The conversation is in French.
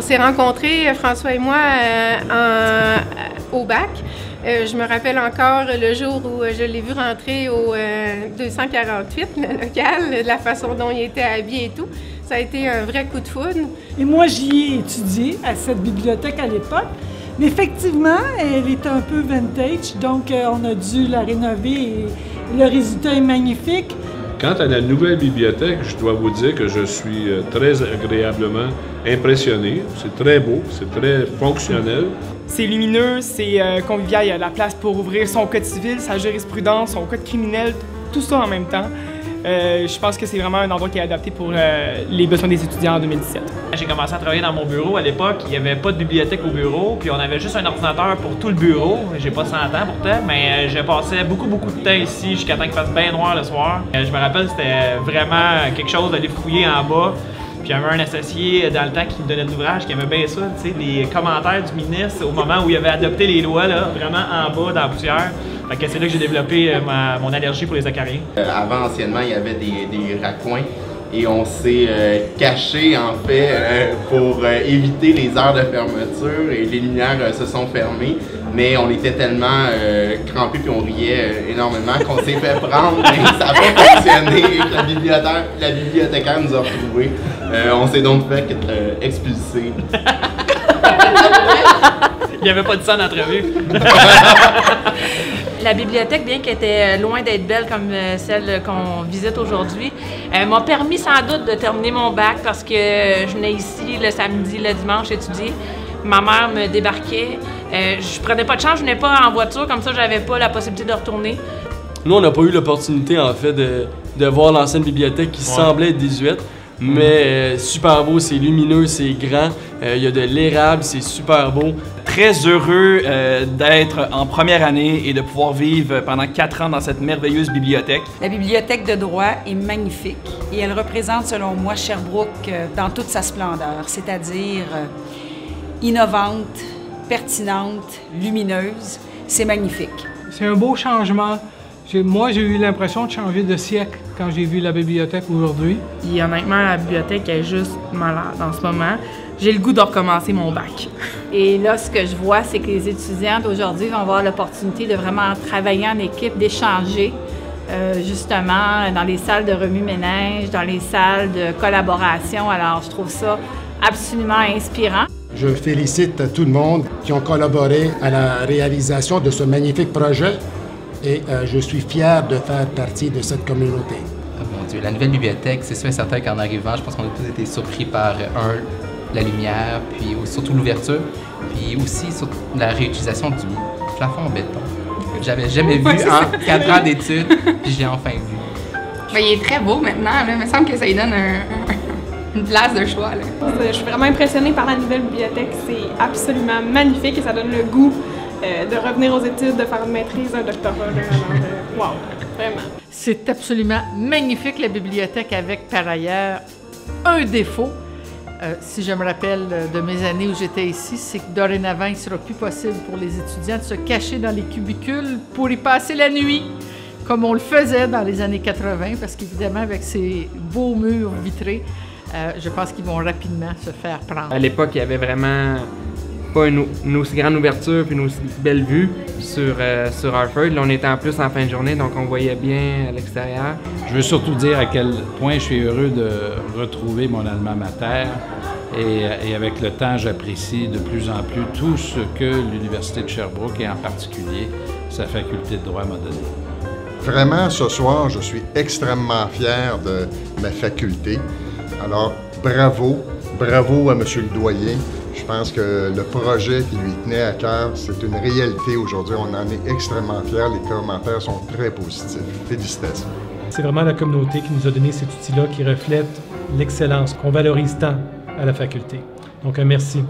s'est rencontrés, François et moi, au bac. Je me rappelle encore le jour où je l'ai vu rentrer au 248, le local, la façon dont il était habillé et tout. Ça a été un vrai coup de foudre. Et moi, j'y ai étudié à cette bibliothèque à l'époque. Mais effectivement, elle est un peu vintage, donc on a dû la rénover et le résultat est magnifique. Quant à la nouvelle bibliothèque, je dois vous dire que je suis très agréablement impressionné. C'est très beau, c'est très fonctionnel. C'est lumineux, c'est convivial, il y a de la place pour ouvrir son code civil, sa jurisprudence, son code criminel, tout ça en même temps. Je pense que c'est vraiment un endroit qui est adapté pour les besoins des étudiants en 2017. J'ai commencé à travailler dans mon bureau à l'époque, il n'y avait pas de bibliothèque au bureau, puis on avait juste un ordinateur pour tout le bureau. J'ai pas 100 ans pourtant, mais je passais beaucoup de temps ici jusqu'à temps qu'il fasse bien noir le soir. Je me rappelle, c'était vraiment quelque chose d'aller fouiller en bas. Puis il y avait un associé dans le temps qui me donnait de l'ouvrage qui aimait bien ça, tu sais, les commentaires du ministre au moment où il avait adopté les lois, là, vraiment en bas dans la poussière. Fait que c'est là que j'ai développé mon allergie pour les acariens. Avant, anciennement, il y avait des raccoins et on s'est caché en fait pour éviter les heures de fermeture et les lumières se sont fermées. Mais on était tellement crampés puis on riait énormément qu'on s'est fait prendre et ça n'a pas fonctionné. La bibliothécaire nous a retrouvés. On s'est donc fait expulser. Il n'y avait pas de sang d'entrevue. La bibliothèque, bien qu'elle était loin d'être belle comme celle qu'on visite aujourd'hui, m'a permis sans doute de terminer mon bac parce que je venais ici le samedi, le dimanche étudier. Ma mère me débarquait. Je prenais pas de chance, je venais pas en voiture, comme ça j'avais pas la possibilité de retourner. Nous, on n'a pas eu l'opportunité en fait de voir l'ancienne bibliothèque qui semblait être désuète. Mais super beau, c'est lumineux, c'est grand, il y a de l'érable, c'est super beau. Très heureux d'être en première année et de pouvoir vivre pendant 4 ans dans cette merveilleuse bibliothèque. La bibliothèque de droit est magnifique et elle représente selon moi Sherbrooke dans toute sa splendeur, c'est-à-dire innovante, pertinente, lumineuse, c'est magnifique. C'est un beau changement. Moi, j'ai eu l'impression de changer de siècle quand j'ai vu la bibliothèque aujourd'hui. Puis honnêtement, la bibliothèque est juste malade en ce moment. J'ai le goût de recommencer mon bac. Et là, ce que je vois, c'est que les étudiantes aujourd'hui vont avoir l'opportunité de vraiment travailler en équipe, d'échanger, justement, dans les salles de remue-ménage, dans les salles de collaboration. Alors, je trouve ça absolument inspirant. Je félicite tout le monde qui ont collaboré à la réalisation de ce magnifique projet. Et je suis fier de faire partie de cette communauté. Oh mon Dieu, la nouvelle bibliothèque, c'est sûr et certain qu'en arrivant, je pense qu'on a tous été surpris par, la lumière, puis surtout l'ouverture, puis aussi sur la réutilisation du plafond en béton. J'avais jamais vu en 4 ans d'études, puis j'ai enfin vu. Ben, il est très beau maintenant, là. Il me semble que ça lui donne une place de choix. Là. Je suis vraiment impressionnée par la nouvelle bibliothèque. C'est absolument magnifique et ça donne le goût de revenir aux études, de faire une maîtrise, un doctorat. Alors, wow, vraiment. C'est absolument magnifique, la bibliothèque, avec par ailleurs un défaut. Si je me rappelle de mes années où j'étais ici, c'est que dorénavant, il ne sera plus possible pour les étudiants de se cacher dans les cubicules pour y passer la nuit, comme on le faisait dans les années 80, parce qu'évidemment, avec ces beaux murs vitrés, je pense qu'ils vont rapidement se faire prendre. À l'époque, il y avait vraiment pas une aussi grande ouverture puis une aussi belle vue sur Hartford. Là, on était en plus en fin de journée, donc on voyait bien à l'extérieur. Je veux surtout dire à quel point je suis heureux de retrouver mon alma mater et avec le temps, j'apprécie de plus en plus tout ce que l'Université de Sherbrooke et en particulier sa faculté de droit m'a donné. Vraiment, ce soir, je suis extrêmement fier de ma faculté. Alors, bravo à M. le doyen. Je pense que le projet qui lui tenait à cœur, c'est une réalité aujourd'hui. On en est extrêmement fiers. Les commentaires sont très positifs. Félicitations. C'est vraiment la communauté qui nous a donné cet outil-là qui reflète l'excellence qu'on valorise tant à la faculté. Donc, un merci.